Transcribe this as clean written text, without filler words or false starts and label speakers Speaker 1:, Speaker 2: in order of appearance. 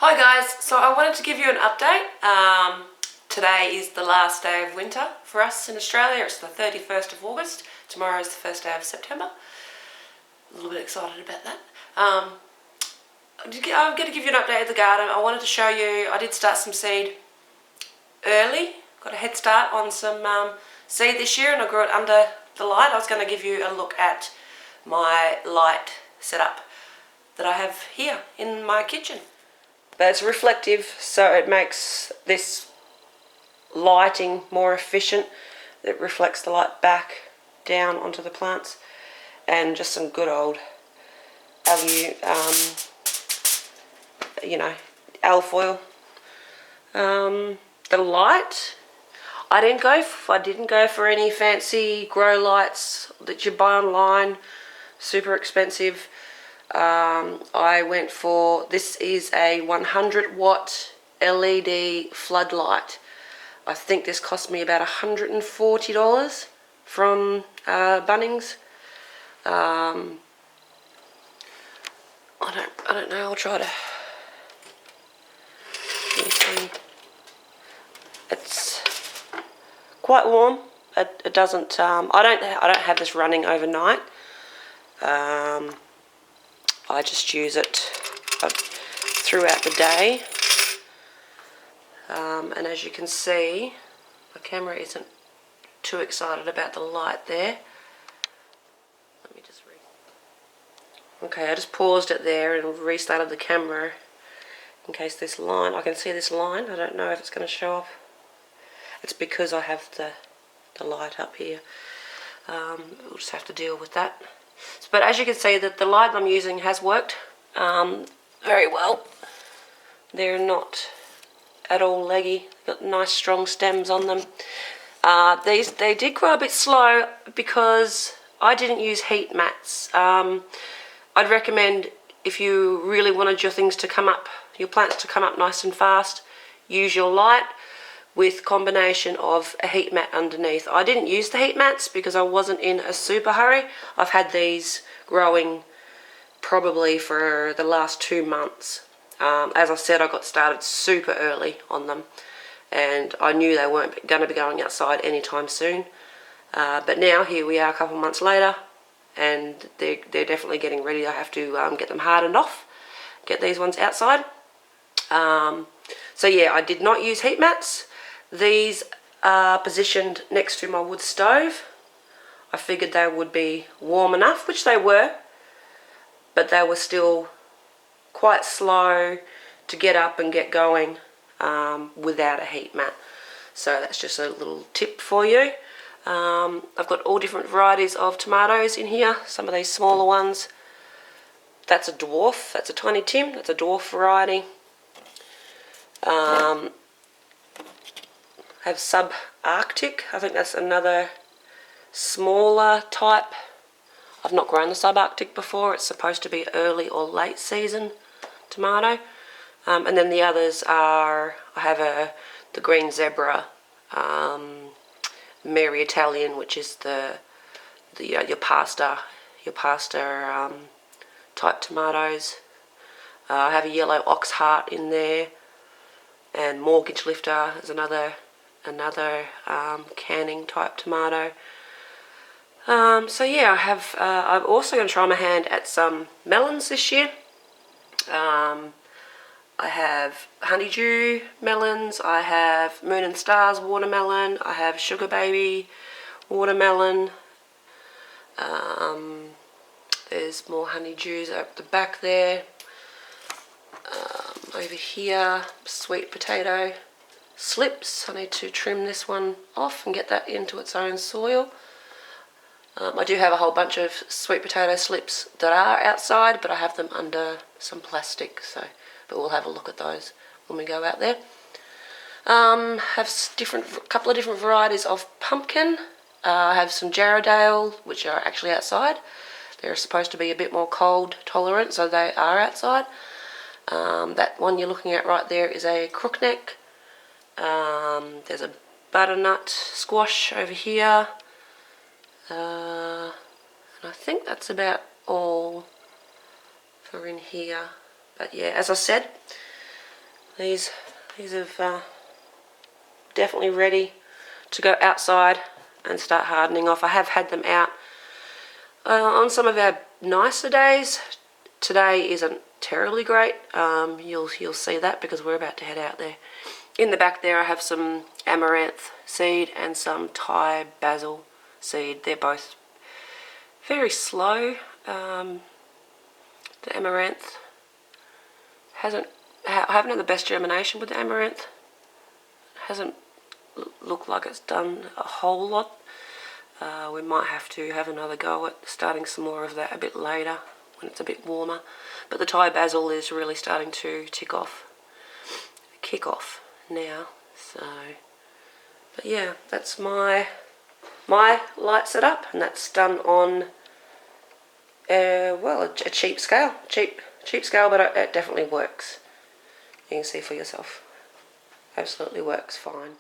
Speaker 1: Hi guys, so I wanted to give you an update. Today is the last day of winter for us in Australia. It's the 31st of August. Tomorrow is the first day of September. A little bit excited about that. I'm going to give you an update of the garden. I wanted to show you, I did start some seed early. Got a head start on some seed this year and I grew it under the light. I was going to give you a look at my light setup that I have here in my kitchen. But it's reflective, so it makes this lighting more efficient. It reflects the light back down onto the plants, and just some good old alfoil. The light, I didn't go for any fancy grow lights that you buy online, super expensive. I went for, this is a 100 watt LED floodlight. I think this cost me about $140 from Bunnings. I don't know, I'll try to, let me see. It's quite warm. It doesn't, I don't have this running overnight. I just use it throughout the day, and as you can see, my camera isn't too excited about the light there. Let me just okay, I just paused it there and restarted the camera in case this line, I can see this line, I don't know if it's going to show up. It's because I have the light up here. We'll just have to deal with that. But as you can see, that the light I'm using has worked very well. They're not at all leggy. Got nice strong stems on them. They did grow a bit slow because I didn't use heat mats. I'd recommend, if you really wanted your things to come up, your plants to come up nice and fast, use your light with combination of a heat mat underneath. I didn't use the heat mats because I wasn't in a super hurry. I've had these growing probably for the last 2 months. As I said, I got started super early on them and I knew they weren't going to be going outside anytime soon. But now here we are a couple months later and they're definitely getting ready. I have to get them hardened off, get these ones outside. So yeah, I did not use heat mats. These are positioned next to my wood stove. I figured they would be warm enough, which they were, but they were still quite slow to get up and get going without a heat mat. So that's just a little tip for you. I've got all different varieties of tomatoes in here. Some of these smaller ones. That's a dwarf, that's a Tiny Tim, that's a dwarf variety. Have Subarctic, I think that's another smaller type. I've not grown the Subarctic before. It's supposed to be early or late season tomato. And then the others are, I have the Green Zebra, Mary Italian, which is your pasta type tomatoes. I have a yellow Ox Heart in there, and Mortgage Lifter is another canning type tomato. So yeah, I'm also going to try my hand at some melons this year. I have Honeydew melons, I have Moon and Stars watermelon, I have Sugar Baby watermelon. There's more honeydews at the back there. Over here, sweet potato slips. I need to trim this one off and get that into its own soil. I do have a whole bunch of sweet potato slips that are outside, but I have them under some plastic, but we'll have a look at those when we go out there. Have couple of different varieties of pumpkin. I have some Jarrahdale, which are actually outside. They're supposed to be a bit more cold tolerant, so they are outside. That one you're looking at right there is a crookneck. There's a butternut squash over here. And I think that's about all for in here. But yeah, as I said, These have definitely ready to go outside and start hardening off. I have had them out on some of our nicer days. Today isn't terribly great. You'll see that because we're about to head out there. In the back there I have some amaranth seed and some Thai basil seed. They're both very slow. The amaranth I haven't had the best germination with the amaranth. It hasn't looked like it's done a whole lot. We might have to have another go at starting some more of that a bit later when it's a bit warmer. But the Thai basil is really starting to kick off now. So, but yeah, that's my light setup, and that's done on well, a cheap scale, cheap scale, but it definitely works. You can see for yourself. Absolutely works fine.